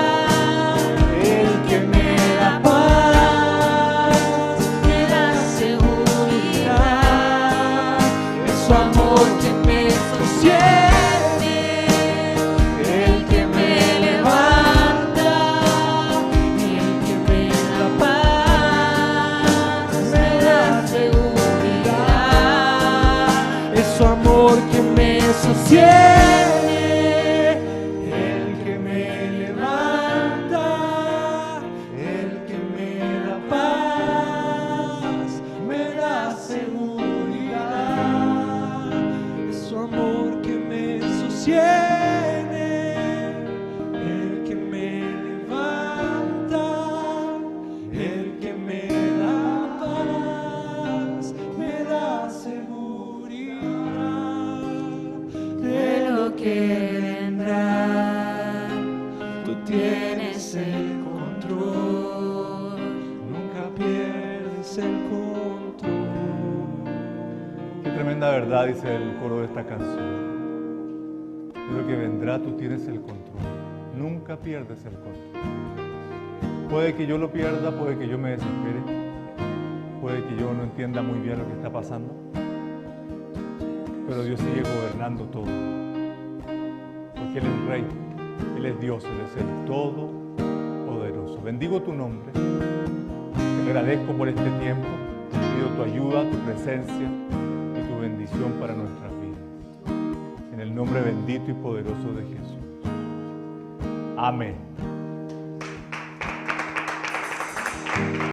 el que me da paz, me da seguridad. Es su amor que me sostiene, el que me levanta, el que me da paz, me da seguridad. Es su amor que me sostiene, el que me levanta, el que me da paz, me da seguridad. Es su amor que me sostiene, el que me levanta, el que me da paz, me da seguridad de lo que vendrá. Tú tienes el control, nunca pierdes el control. Qué tremenda verdad dice el coro de esta canción. De lo que vendrá tú tienes el control. Nunca pierdes el control. Puede que yo lo pierda, puede que yo me desespere, puede que yo no entienda muy bien lo que está pasando, pero Dios sigue gobernando todo. Porque Él es Rey, Él es Dios, Él es el Todopoderoso. Bendigo tu nombre, te agradezco por este tiempo, pido tu ayuda, tu presencia y tu bendición para nuestras vidas. En el nombre bendito y poderoso de Jesús. Amén.